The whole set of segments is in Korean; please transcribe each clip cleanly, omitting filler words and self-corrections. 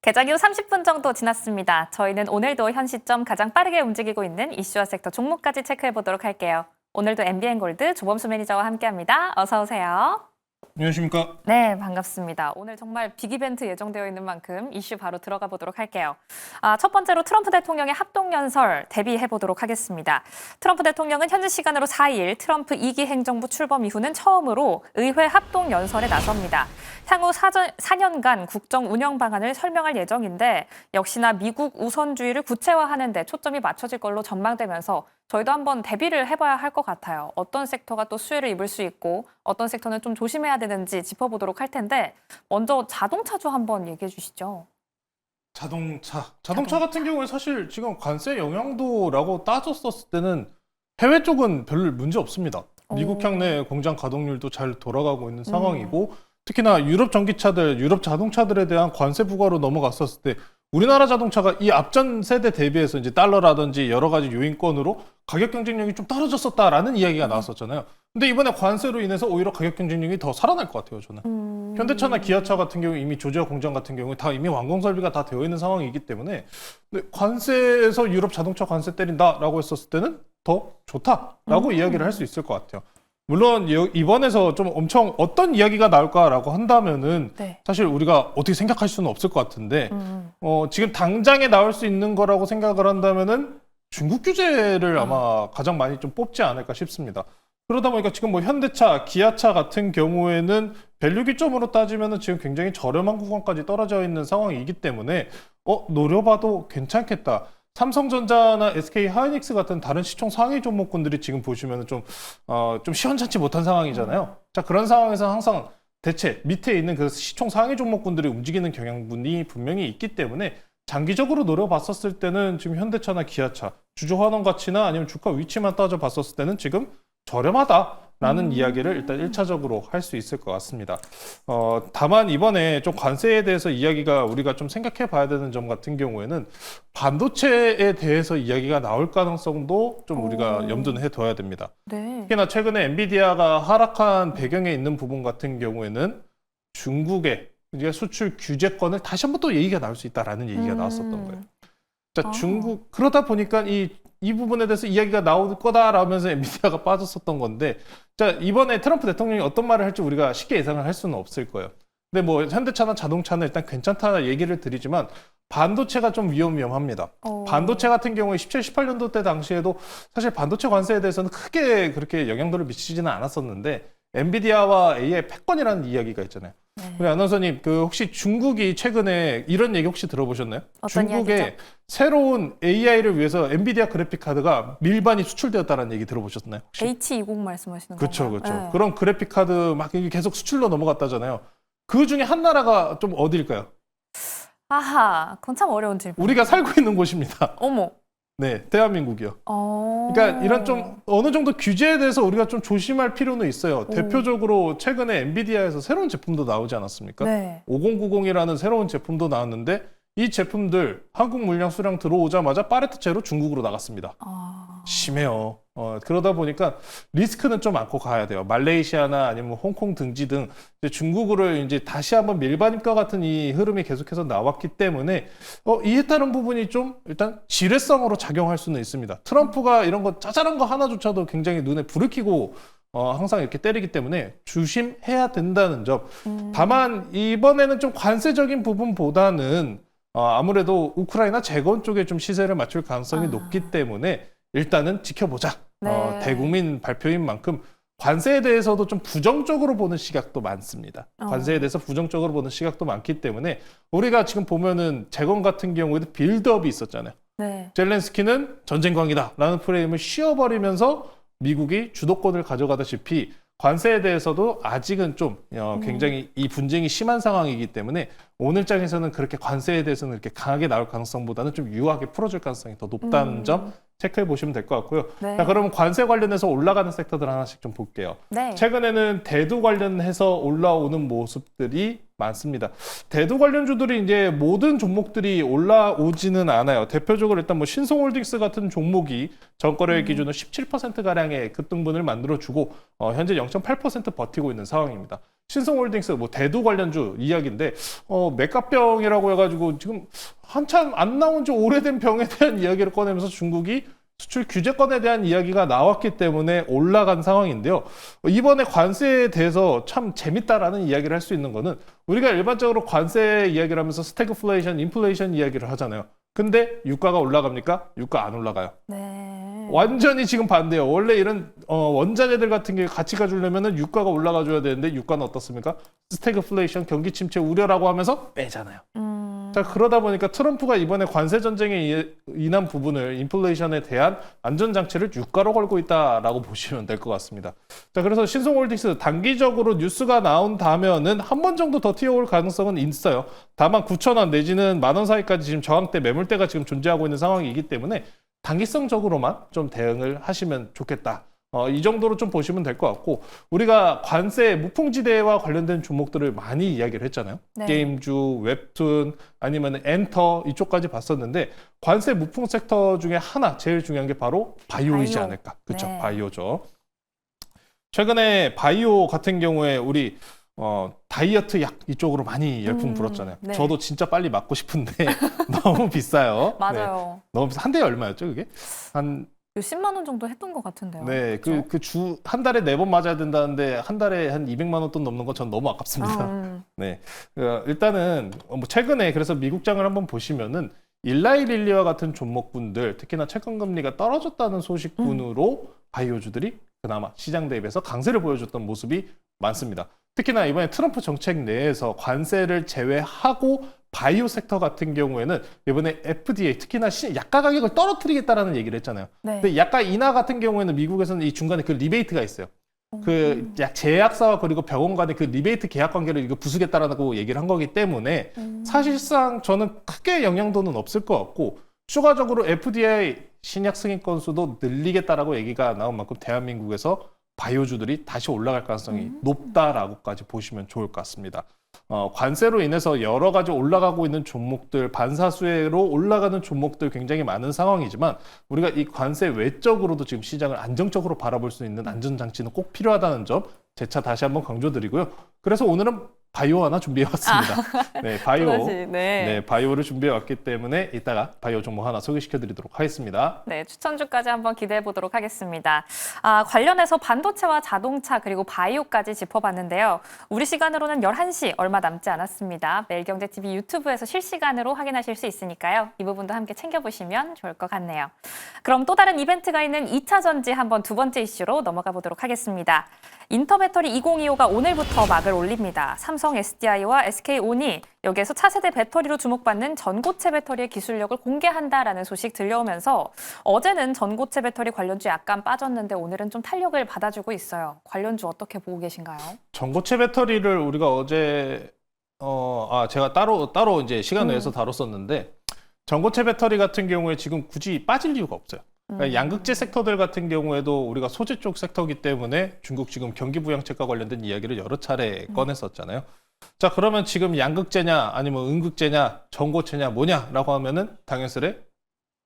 개장 이후 30분 정도 지났습니다. 저희는 오늘도 현 시점 가장 빠르게 움직이고 있는 이슈와 섹터 종목까지 체크해 보도록 할게요. 오늘도 MBN골드 조범수 매니저와 함께합니다. 어서 오세요. 안녕하십니까? 네, 반갑습니다. 오늘 정말 빅이벤트 예정되어 있는 만큼 이슈 바로 들어가 보도록 할게요. 첫 번째로 트럼프 대통령의 합동연설 대비해 보도록 하겠습니다. 트럼프 대통령은 현지 시간으로 4일 트럼프 2기 행정부 출범 이후는 처음으로 의회 합동연설에 나섭니다. 향후 4년간 국정 운영 방안을 설명할 예정인데 역시나 미국 우선주의를 구체화하는 데 초점이 맞춰질 걸로 전망되면서 저희도 한번 대비를 해봐야 할 것 같아요. 어떤 섹터가 또 수혜를 입을 수 있고 어떤 섹터는 좀 조심해야 되는지 짚어보도록 할 텐데 먼저 자동차주 한번 얘기해 주시죠. 자동차 같은 경우에 사실 지금 관세 영향도라고 따졌었을 때는 해외 쪽은 별 문제 없습니다. 미국 향내 공장 가동률도 잘 돌아가고 있는 상황이고 특히나 유럽 전기차들, 유럽 자동차들에 대한 관세 부과로 넘어갔었을 때 우리나라 자동차가 이 앞전 세대 대비해서 이제 달러라든지 여러 가지 요인권으로 가격 경쟁력이 좀 떨어졌었다라는 이야기가 나왔었잖아요. 근데 이번에 관세로 인해서 오히려 가격 경쟁력이 더 살아날 것 같아요, 저는. 현대차나 기아차 같은 경우 이미 조지아 공장 같은 경우에 다 이미 완공 설비가 다 되어 있는 상황이기 때문에 관세에서 유럽 자동차 관세 때린다라고 했었을 때는 더 좋다라고 이야기를 할 수 있을 것 같아요. 물론 이번에서 좀 엄청 어떤 이야기가 나올까라고 한다면은 네. 사실 우리가 어떻게 생각할 수는 없을 것 같은데 지금 당장에 나올 수 있는 거라고 생각을 한다면은 중국 규제를 아마 가장 많이 좀 뽑지 않을까 싶습니다. 그러다 보니까 지금 뭐 현대차, 기아차 같은 경우에는 밸류 기점으로 따지면은 지금 굉장히 저렴한 구간까지 떨어져 있는 상황이기 때문에 노려봐도 괜찮겠다. 삼성전자나 SK 하이닉스 같은 다른 시총 상위 종목군들이 지금 보시면 좀 시원찮지 못한 상황이잖아요. 자, 그런 상황에서 항상 대체 밑에 있는 그 시총 상위 종목군들이 움직이는 경향분이 분명히 있기 때문에 장기적으로 노려봤었을 때는 지금 현대차나 기아차, 주주 환원 가치나 아니면 주가 위치만 따져봤었을 때는 지금 저렴하다라는 이야기를 일단 1차적으로 할 수 있을 것 같습니다. 다만 이번에 좀 관세에 대해서 이야기가 우리가 좀 생각해 봐야 되는 점 같은 경우에는 반도체에 대해서 이야기가 나올 가능성도 좀 우리가 염두는 해둬야 됩니다. 네. 특히나 최근에 엔비디아가 하락한 배경에 있는 부분 같은 경우에는 중국의 이제 수출 규제권을 다시 한번 또 얘기가 나올 수 있다라는 얘기가 나왔었던 거예요. 자, 중국 그러다 보니까 이 부분에 대해서 이야기가 나올 거다라면서 엔비디아가 빠졌었던 건데, 자, 이번에 트럼프 대통령이 어떤 말을 할지 우리가 쉽게 예상을 할 수는 없을 거예요. 근데 뭐 현대차나 자동차는 일단 괜찮다 얘기를 드리지만 반도체가 좀 위험합니다. 반도체 같은 경우에 17, 18년도 때 당시에도 사실 반도체 관세에 대해서는 크게 그렇게 영향도를 미치지는 않았었는데 엔비디아와 AI 패권이라는 이야기가 있잖아요. 우리 아나운서님, 혹시 중국이 최근에 이런 얘기 혹시 들어보셨나요? 어떤 중국에 이야기죠? 새로운 AI를 위해서 엔비디아 그래픽 카드가 밀반이 수출되었다는 얘기 들어보셨나요? 혹시? H20 말씀하시는 그렇죠, 건가요? 그렇죠. 네. 그런 그래픽 카드 막 계속 수출로 넘어갔다잖아요. 그 중에 한 나라가 좀 어디일까요? 아하, 그건 참 어려운 질문. 우리가 살고 있는 곳입니다. 어머. 네, 대한민국이요. 그러니까 이런 좀 어느 정도 규제에 대해서 우리가 좀 조심할 필요는 있어요. 대표적으로 최근에 엔비디아에서 새로운 제품도 나오지 않았습니까? 네. 5090이라는 새로운 제품도 나왔는데 이 제품들 한국 물량 수량 들어오자마자 파레트체로 중국으로 나갔습니다. 심해요. 그러다 보니까 리스크는 좀 안고 가야 돼요. 말레이시아나 아니면 홍콩 등지 등 이제 중국으로 이제 다시 한번 밀반입과 같은 이 흐름이 계속해서 나왔기 때문에 이에 따른 부분이 좀 일단 지뢰성으로 작용할 수는 있습니다. 트럼프가 이런 거 짜잘한 거 하나조차도 굉장히 눈에 불을 켜고 항상 이렇게 때리기 때문에 조심해야 된다는 점. 다만 이번에는 좀 관세적인 부분보다는 아무래도 우크라이나 재건 쪽에 좀 시세를 맞출 가능성이 높기 때문에 일단은 지켜보자. 네. 대국민 발표인 만큼 관세에 대해서도 좀 부정적으로 보는 시각도 많습니다. 관세에 대해서 부정적으로 보는 시각도 많기 때문에 우리가 지금 보면은 재건 같은 경우에도 빌드업이 있었잖아요. 네. 젤렌스키는 전쟁광이다라는 프레임을 씌워버리면서 미국이 주도권을 가져가다시피 관세에 대해서도 아직은 좀 굉장히 이 분쟁이 심한 상황이기 때문에 오늘장에서는 그렇게 관세에 대해서는 이렇게 강하게 나올 가능성보다는 좀 유하게 풀어줄 가능성이 더 높다는 점 체크해 보시면 될 것 같고요. 네. 자, 그러면 관세 관련해서 올라가는 섹터들 하나씩 좀 볼게요. 네. 최근에는 대두 관련해서 올라오는 모습들이 많습니다. 대두 관련주들이 이제 모든 종목들이 올라오지는 않아요. 대표적으로 일단 뭐 신성홀딩스 같은 종목이 전거래 기준으로 17%가량의 급등분을 만들어주고 현재 0.8% 버티고 있는 상황입니다. 신성홀딩스 뭐 대두 관련주 이야기인데 맥가병이라고 해가지고 지금 한참 안 나온 지 오래된 병에 대한 이야기를 꺼내면서 중국이 수출 규제권에 대한 이야기가 나왔기 때문에 올라간 상황인데요. 이번에 관세에 대해서 참 재밌다라는 이야기를 할 수 있는 거는 우리가 일반적으로 관세 이야기를 하면서 스태그플레이션, 인플레이션 이야기를 하잖아요. 근데 유가가 올라갑니까? 유가 안 올라가요. 네. 완전히 지금 반대예요. 원래 이런 원자재들 같은 게 가치가 주려면은 유가가 올라가줘야 되는데 유가는 어떻습니까? 스태그플레이션, 경기 침체 우려라고 하면서 빼잖아요. 자, 그러다 보니까 트럼프가 이번에 관세 전쟁에 인한 부분을 인플레이션에 대한 안전장치를 유가로 걸고 있다라고 보시면 될 것 같습니다. 자, 그래서 신성홀딩스 단기적으로 뉴스가 나온다면은 한 번 정도 더 튀어올 가능성은 있어요. 다만 9,000원 내지는 10,000원 사이까지 지금 저항대 매물대가 지금 존재하고 있는 상황이기 때문에 단기성적으로만 좀 대응을 하시면 좋겠다. 이 정도로 좀 보시면 될 것 같고, 우리가 관세 무풍지대와 관련된 종목들을 많이 이야기를 했잖아요. 네. 게임주, 웹툰, 아니면 엔터 이쪽까지 봤었는데 관세 무풍 섹터 중에 하나 제일 중요한 게 바로 바이오이지 바이오. 않을까. 그렇죠. 네. 바이오죠. 최근에 바이오 같은 경우에 우리 다이어트 약 이쪽으로 많이 열풍 불었잖아요. 네. 저도 진짜 빨리 맞고 싶은데 너무 비싸요. 네. 맞아요. 너무 한 대에 얼마였죠, 그게? 한 몇십만 원 정도 했던 것 같은데요. 네, 그렇죠? 그 주 한 달에 4번 맞아야 된다는데 한 달에 한 200만 원 돈 넘는 건 전 너무 아깝습니다. 네, 일단은 뭐 최근에 그래서 미국장을 한번 보시면은 일라이릴리와 같은 종목군들, 특히나 채권 금리가 떨어졌다는 소식군으로 바이오주들이 그나마 시장 대비해서 강세를 보여줬던 모습이 많습니다. 특히나 이번에 트럼프 정책 내에서 관세를 제외하고 바이오 sek터 같은 경우에는 이번에 FDA 특히나 약가 가격을 떨어뜨리겠다라는 얘기를 했잖아요. 네. 근데 약가 인하 같은 경우에는 미국에서는 이 중간에 그 리베이트가 있어요. 그 제약사와 그리고 병원 간의 그 리베이트 계약 관계를 이거 부수겠다라고 얘기를 한 거기 때문에 사실상 저는 크게 영향도는 없을 것 같고, 추가적으로 FDA 신약 승인 건수도 늘리겠다라고 얘기가 나온 만큼 대한민국에서 바이오주들이 다시 올라갈 가능성이 높다라고까지 보시면 좋을 것 같습니다. 관세로 인해서 여러 가지 올라가고 있는 종목들, 반사수혜로 올라가는 종목들 굉장히 많은 상황이지만 우리가 이 관세 외적으로도 지금 시장을 안정적으로 바라볼 수 있는 안전장치는 꼭 필요하다는 점 재차 다시 한번 강조드리고요. 그래서 오늘은 바이오 하나 준비해왔습니다. 네, 바이오. 또다시, 네. 네, 바이오를 준비해왔기 때문에 이따가 바이오 종목 하나 소개시켜드리도록 하겠습니다. 네, 추천주까지 한번 기대해 보도록 하겠습니다. 관련해서 반도체와 자동차 그리고 바이오까지 짚어봤는데요. 우리 시간으로는 11시 얼마 남지 않았습니다. 매일경제TV 유튜브에서 실시간으로 확인하실 수 있으니까요. 이 부분도 함께 챙겨보시면 좋을 것 같네요. 그럼 또 다른 이벤트가 있는 2차 전지 한번 두 번째 이슈로 넘어가 보도록 하겠습니다. 인터배터리 2025가 오늘부터 막을 올립니다. 삼성 SDI와 SK온이 여기에서 차세대 배터리로 주목받는 전고체 배터리의 기술력을 공개한다라는 소식 들려오면서 어제는 전고체 배터리 관련주 약간 빠졌는데 오늘은 좀 탄력을 받아주고 있어요. 관련주 어떻게 보고 계신가요? 전고체 배터리를 우리가 어제 제가 따로 이제 시간 내에서 다뤘었는데, 전고체 배터리 같은 경우에 지금 굳이 빠질 이유가 없어요. 그러니까 양극재 섹터들 같은 경우에도 우리가 소재 쪽 섹터이기 때문에 중국 지금 경기 부양책과 관련된 이야기를 여러 차례 꺼냈었잖아요. 자, 그러면 지금 양극재냐 아니면 음극재냐 전고체냐 뭐냐라고 하면은 당연스레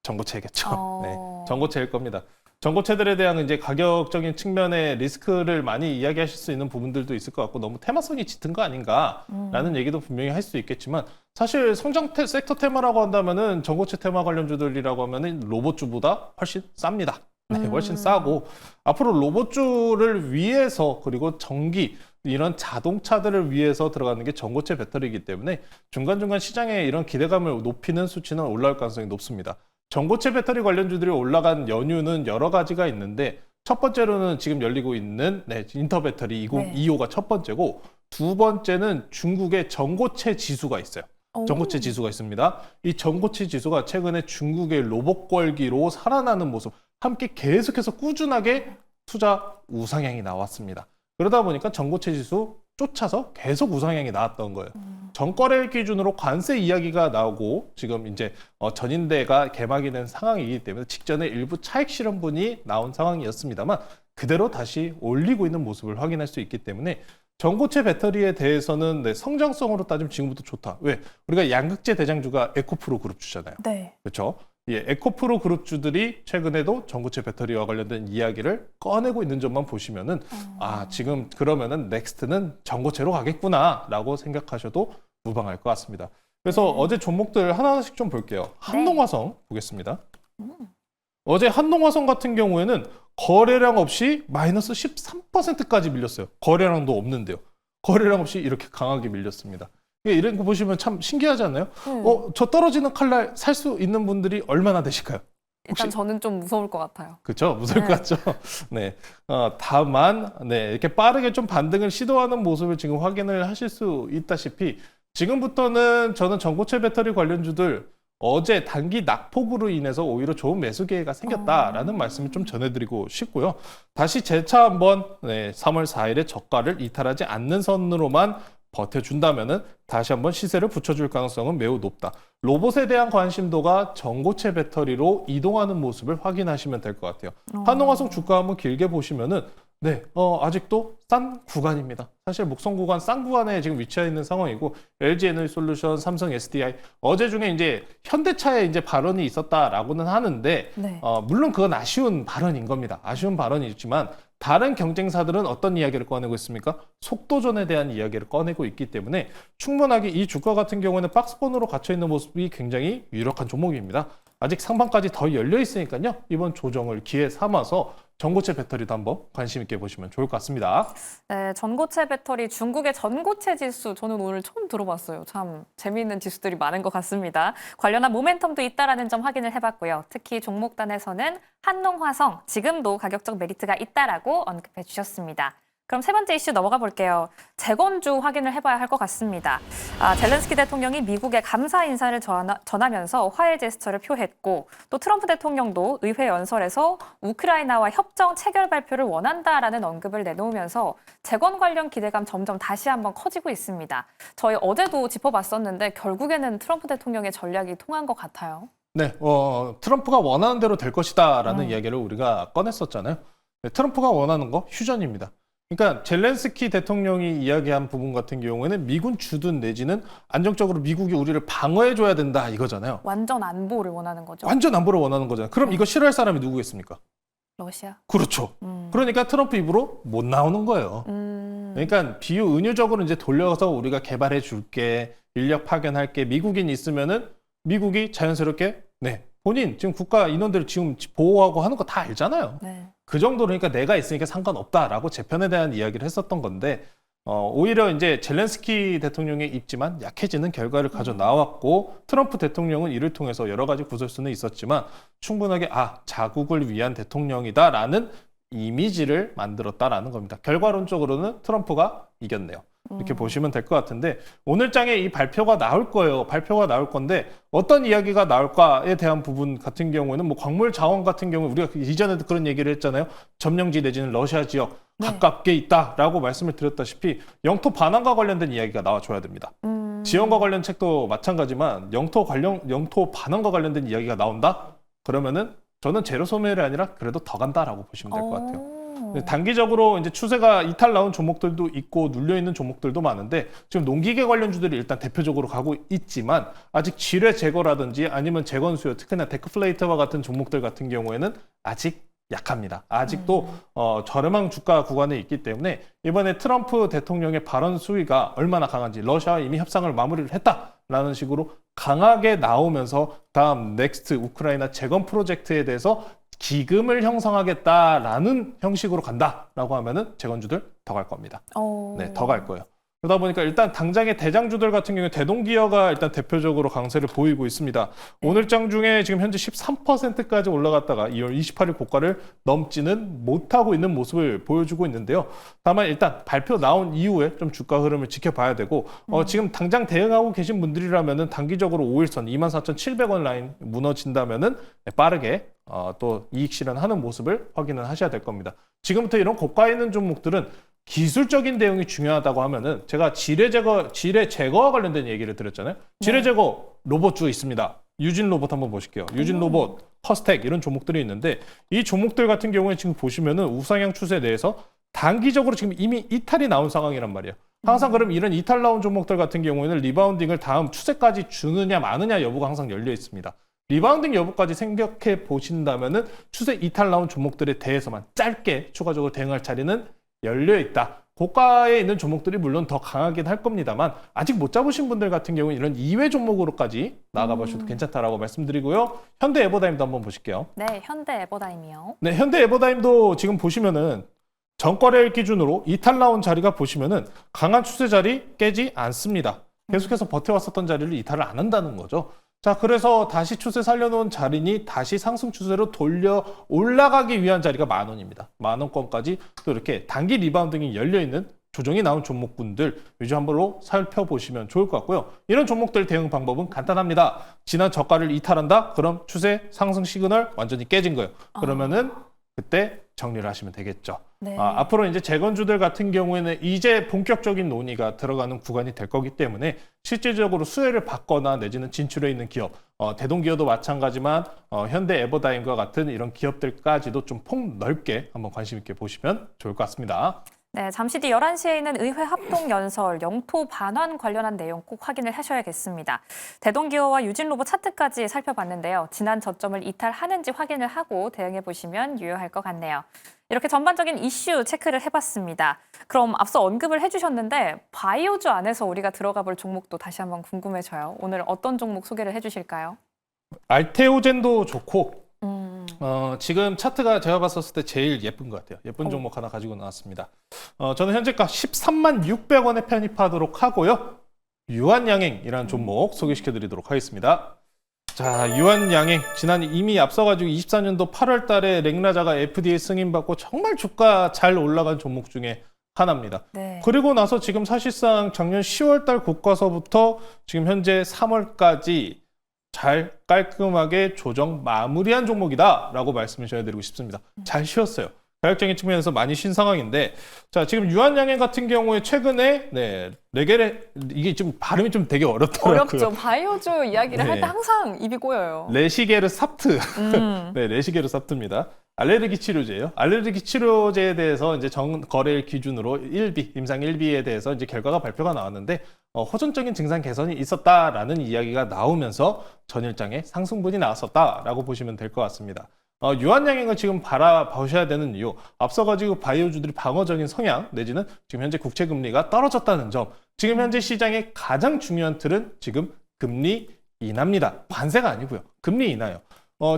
전고체겠죠. 네, 전고체일 겁니다. 전고체들에 대한 이제 가격적인 측면의 리스크를 많이 이야기하실 수 있는 부분들도 있을 것 같고, 너무 테마성이 짙은 거 아닌가라는 얘기도 분명히 할 수 있겠지만, 사실 성장 섹터 테마라고 한다면은 전고체 테마 관련주들이라고 하면은 로봇주보다 훨씬 쌉니다. 네, 훨씬 싸고, 앞으로 로봇주를 위해서 그리고 전기 이런 자동차들을 위해서 들어가는 게 전고체 배터리이기 때문에 중간중간 시장에 이런 기대감을 높이는 수치는 올라올 가능성이 높습니다. 전고체 배터리 관련주들이 올라간 연유는 여러 가지가 있는데, 첫 번째로는 지금 열리고 있는 인터배터리 2025가 첫 번째고, 두 번째는 중국의 전고체 지수가 있어요. 전고체 지수가 있습니다. 이 전고체 지수가 최근에 중국의 로봇 걸기로 살아나는 모습, 함께 계속해서 꾸준하게 투자 우상향이 나왔습니다. 그러다 보니까 전고체 지수 쫓아서 계속 우상향이 나왔던 거예요. 전거래일 기준으로 관세 이야기가 나오고 지금 이제 전인대가 개막이 된 상황이기 때문에 직전에 일부 차익 실현분이 나온 상황이었습니다만 그대로 다시 올리고 있는 모습을 확인할 수 있기 때문에 전고체 배터리에 대해서는 성장성으로 따지면 지금부터 좋다. 왜? 우리가 양극재 대장주가 에코프로 그룹주잖아요. 네. 그렇죠? 예, 에코프로 그룹주들이 최근에도 전고체 배터리와 관련된 이야기를 꺼내고 있는 점만 보시면은 지금 그러면은 넥스트는 전고체로 가겠구나라고 생각하셔도 무방할 것 같습니다. 그래서 어제 종목들 하나씩 좀 볼게요. 한농화성 보겠습니다. 어제 한농화성 같은 경우에는 거래량 없이 마이너스 13%까지 밀렸어요. 거래량도 없는데요. 거래량 없이 이렇게 강하게 밀렸습니다. 이런 거 보시면 참 신기하지 않나요? 저 떨어지는 칼날 살 수 있는 분들이 얼마나 되실까요? 일단 저는 좀 무서울 것 같아요. 그렇죠. 무서울 것 같죠. 네. 다만 이렇게 빠르게 좀 반등을 시도하는 모습을 지금 확인을 하실 수 있다시피 지금부터는 저는 전고체 배터리 관련주들 어제 단기 낙폭으로 인해서 오히려 좋은 매수 기회가 생겼다라는 말씀을 좀 전해드리고 싶고요. 다시 재차 한번 3월 4일에 저가를 이탈하지 않는 선으로만 버텨준다면은 다시 한번 시세를 붙여줄 가능성은 매우 높다. 로봇에 대한 관심도가 전고체 배터리로 이동하는 모습을 확인하시면 될 것 같아요. 한농화성 주가 한번 길게 보시면은 아직도 싼 구간입니다. 사실 목성 구간, 싼 구간에 지금 위치해 있는 상황이고 LG 에너지솔루션, 삼성 SDI 어제 중에 이제 현대차에 이제 발언이 있었다라고는 하는데 물론 그건 아쉬운 발언인 겁니다. 아쉬운 발언이지만 다른 경쟁사들은 어떤 이야기를 꺼내고 있습니까? 속도전에 대한 이야기를 꺼내고 있기 때문에 충분하게 이 주가 같은 경우에는 박스권으로 갇혀 있는 모습이 굉장히 유력한 종목입니다. 아직 상반까지 더 열려 있으니까요. 이번 조정을 기회 삼아서 전고체 배터리도 한번 관심 있게 보시면 좋을 것 같습니다. 네, 전고체 배터리 중국의 전고체 지수 저는 오늘 처음 들어봤어요. 참 재미있는 지수들이 많은 것 같습니다. 관련한 모멘텀도 있다라는 점 확인을 해봤고요. 특히 종목단에서는 한농화성 지금도 가격적 메리트가 있다라고 언급해 주셨습니다. 그럼 세 번째 이슈 넘어가 볼게요. 재건주 확인을 해봐야 할 것 같습니다. 젤렌스키 대통령이 미국에 감사 인사를 전하면서 화해 제스처를 표했고 또 트럼프 대통령도 의회 연설에서 우크라이나와 협정 체결 발표를 원한다라는 언급을 내놓으면서 재건 관련 기대감 점점 다시 한번 커지고 있습니다. 저희 어제도 짚어봤었는데 결국에는 트럼프 대통령의 전략이 통한 것 같아요. 네, 트럼프가 원하는 대로 될 것이다라는 이야기를 우리가 꺼냈었잖아요. 트럼프가 원하는 거 휴전입니다. 그러니까 젤렌스키 대통령이 이야기한 부분 같은 경우에는 미군 주둔 내지는 안정적으로 미국이 우리를 방어해줘야 된다 이거잖아요. 완전 안보를 원하는 거죠. 완전 안보를 원하는 거잖아요. 그럼 이거 싫어할 사람이 누구겠습니까? 러시아. 그렇죠. 그러니까 트럼프 입으로 못 나오는 거예요. 그러니까 비유 은유적으로 이제 돌려서 우리가 개발해 줄게, 인력 파견할게, 미국인 있으면은 미국이 자연스럽게 본인 지금 국가 인원들 지금 보호하고 하는 거 다 알잖아요. 그 정도로 그러니까 내가 있으니까 상관없다라고 재편에 대한 이야기를 했었던 건데 오히려 이제 젤렌스키 대통령의 입지만 약해지는 결과를 가져 나왔고 트럼프 대통령은 이를 통해서 여러 가지 구설수는 있었지만 충분하게 자국을 위한 대통령이다라는 이미지를 만들었다라는 겁니다. 결과론적으로는 트럼프가 이겼네요. 이렇게 보시면 될 것 같은데 오늘 장에 이 발표가 나올 거예요. 발표가 나올 건데 어떤 이야기가 나올까에 대한 부분 같은 경우에는 뭐 광물 자원 같은 경우 우리가 이전에도 그런 얘기를 했잖아요. 점령지 내지는 러시아 지역 가깝게 있다라고 말씀을 드렸다시피 영토 반환과 관련된 이야기가 나와줘야 됩니다. 지원과 관련 책도 마찬가지만 영토 반환과 관련된 이야기가 나온다? 그러면은 저는 제로 소멸이 아니라 그래도 더 간다라고 보시면 될 것 같아요. 단기적으로 이제 추세가 이탈 나온 종목들도 있고 눌려 있는 종목들도 많은데 지금 농기계 관련주들이 일단 대표적으로 가고 있지만 아직 지뢰 제거라든지 아니면 재건 수요, 특히나 데크플레이터와 같은 종목들 같은 경우에는 아직 약합니다. 아직도 저렴한 주가 구간에 있기 때문에 이번에 트럼프 대통령의 발언 수위가 얼마나 강한지 러시아와 이미 협상을 마무리를 했다라는 식으로 강하게 나오면서 다음 넥스트 우크라이나 재건 프로젝트에 대해서 기금을 형성하겠다라는 형식으로 간다라고 하면은 재건주들 더 갈 겁니다. 더 갈 거예요. 그러다 보니까 일단 당장의 대장주들 같은 경우에 대동기어가 일단 대표적으로 강세를 보이고 있습니다. 오늘 장 중에 지금 현재 13%까지 올라갔다가 2월 28일 고가를 넘지는 못하고 있는 모습을 보여주고 있는데요. 다만 일단 발표 나온 이후에 좀 주가 흐름을 지켜봐야 되고 지금 당장 대응하고 계신 분들이라면은 단기적으로 5일선 24,700원 라인 무너진다면은 빠르게 또 이익 실현하는 모습을 확인을 하셔야 될 겁니다. 지금부터 이런 고가에 있는 종목들은 기술적인 대응이 중요하다고 하면은 제가 지뢰 제거와 관련된 얘기를 드렸잖아요. 지뢰 제거 로봇주 있습니다. 유진 로봇 한번 보실게요. 유진 로봇, 커스텍 이런 종목들이 있는데 이 종목들 같은 경우에 지금 보시면은 우상향 추세 내에서 단기적으로 지금 이미 이탈이 나온 상황이란 말이에요. 항상 그럼 이런 이탈 나온 종목들 같은 경우에는 리바운딩을 다음 추세까지 주느냐 마느냐 여부가 항상 열려 있습니다. 리바운딩 여부까지 생각해 보신다면은 추세 이탈 나온 종목들에 대해서만 짧게 추가적으로 대응할 자리는 열려 있다. 고가에 있는 종목들이 물론 더 강하긴 할 겁니다만 아직 못 잡으신 분들 같은 경우는 이런 2회 종목으로까지 나아가 보셔도 괜찮다라고 말씀드리고요. 현대 에버다임도 한번 보실게요. 네, 현대 에버다임이요. 네, 현대 에버다임도 지금 보시면은 전거래일 기준으로 이탈 나온 자리가 보시면은 강한 추세 자리 깨지 않습니다. 계속해서 버텨왔었던 자리를 이탈을 안 한다는 거죠. 자, 그래서 다시 추세 살려놓은 자리니 다시 상승 추세로 돌려 올라가기 위한 자리가 10,000원입니다. 10,000원권까지 또 이렇게 단기 리바운딩이 열려있는 조정이 나온 종목군들 위주 한번로 살펴보시면 좋을 것 같고요. 이런 종목들 대응 방법은 간단합니다. 지난 저가를 이탈한다? 그럼 추세 상승 시그널 완전히 깨진 거예요. 그러면은 그때 정리를 하시면 되겠죠. 네. 앞으로 이제 재건주들 같은 경우에는 이제 본격적인 논의가 들어가는 구간이 될 거기 때문에 실질적으로 수혜를 받거나 내지는 진출해 있는 기업, 대동기업도 마찬가지만 현대 에버다임과 같은 이런 기업들까지도 좀 폭넓게 한번 관심 있게 보시면 좋을 것 같습니다. 네, 잠시 뒤 11시에 있는 의회 합동연설, 영토 반환 관련한 내용 꼭 확인을 하셔야겠습니다. 대동기어와 유진로봇 차트까지 살펴봤는데요. 지난 저점을 이탈하는지 확인을 하고 대응해보시면 유효할 것 같네요. 이렇게 전반적인 이슈 체크를 해봤습니다. 그럼 앞서 언급을 해주셨는데 바이오주 안에서 우리가 들어가 볼 종목도 다시 한번 궁금해져요. 오늘 어떤 종목 소개를 해주실까요? 알테오젠도 좋고 지금 차트가 제가 봤었을 때 제일 예쁜 것 같아요. 예쁜 종목 하나 가지고 나왔습니다. 저는 현재가 13만 600원에 편입하도록 하고요. 유한양행이라는 종목 소개시켜드리도록 하겠습니다. 자, 유한양행 지난 이미 앞서가지고 24년도 8월 달에 렉라자가 FDA 승인받고 정말 주가 잘 올라간 종목 중에 하나입니다. 네. 그리고 나서 지금 사실상 작년 10월 달 고가서부터 지금 현재 3월까지 잘 깔끔하게 조정 마무리한 종목이다라고 말씀을 드리고 싶습니다. 잘 쉬었어요. 가격적인 측면에서 많이 쉰 상황인데, 자, 지금 유한양행 같은 경우에 최근에 레게레 이게 좀 발음이 좀 되게 어렵더라고요. 어렵죠. 바이오주 이야기를 네. 할 때 항상 입이 꼬여요. 레시게르삽트. 네, 레시게르삽트입니다. 알레르기 치료제예요. 알레르기 치료제에 대해서 이제 정거래일 기준으로 1비, 임상 1비에 대해서 이제 결과가 발표가 나왔는데 호전적인 증상 개선이 있었다라는 이야기가 나오면서 전일장에 상승분이 나왔었다라고 보시면 될 것 같습니다. 유한양행을 지금 바라보셔야 되는 이유, 앞서가지고 바이오주들이 방어적인 성향 내지는 지금 현재 국채금리가 떨어졌다는 점, 지금 현재 시장의 가장 중요한 틀은 지금 금리 인하입니다. 관세가 아니고요. 금리 인하요.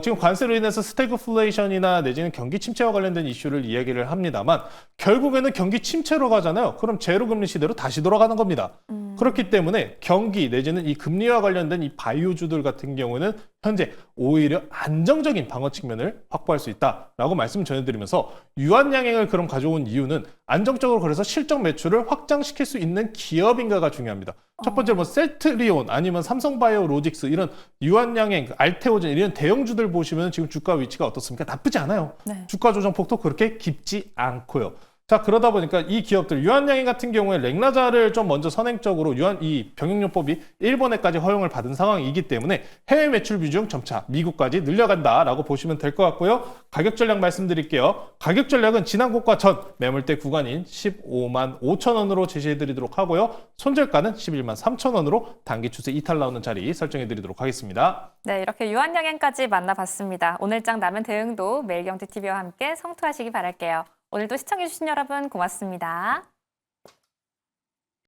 지금 관세로 인해서 스태그플레이션이나 내지는 경기 침체와 관련된 이슈를 이야기를 합니다만 결국에는 경기 침체로 가잖아요. 그럼 제로금리 시대로 다시 돌아가는 겁니다. 그렇기 때문에 경기 내지는 이 금리와 관련된 이 바이오주들 같은 경우는 현재 오히려 안정적인 방어 측면을 확보할 수 있다라고 말씀을 전해드리면서 유한양행을 그럼 가져온 이유는 안정적으로 그래서 실적 매출을 확장시킬 수 있는 기업인가가 중요합니다. 첫 번째로 뭐 셀트리온 아니면 삼성바이오로직스 이런 유한양행, 알테오젠 이런 대형주들 보시면 지금 주가 위치가 어떻습니까? 나쁘지 않아요. 네. 주가 조정폭도 그렇게 깊지 않고요. 자, 그러다 보니까 이 기업들 유한양행 같은 경우에 렉라자를 좀 먼저 선행적으로 이 병역요법이 일본에까지 허용을 받은 상황이기 때문에 해외 매출 비중 점차 미국까지 늘려간다라고 보시면 될 것 같고요. 가격 전략 말씀드릴게요. 가격 전략은 지난 고가 전 매물대 구간인 15만 5천 원으로 제시해드리도록 하고요. 손절가는 11만 3천 원으로 단기 추세 이탈 나오는 자리 설정해드리도록 하겠습니다. 네, 이렇게 유한양행까지 만나봤습니다. 오늘장 남은 대응도 매일경제TV와 함께 성투하시기 바랄게요. 오늘도 시청해주신 여러분 고맙습니다.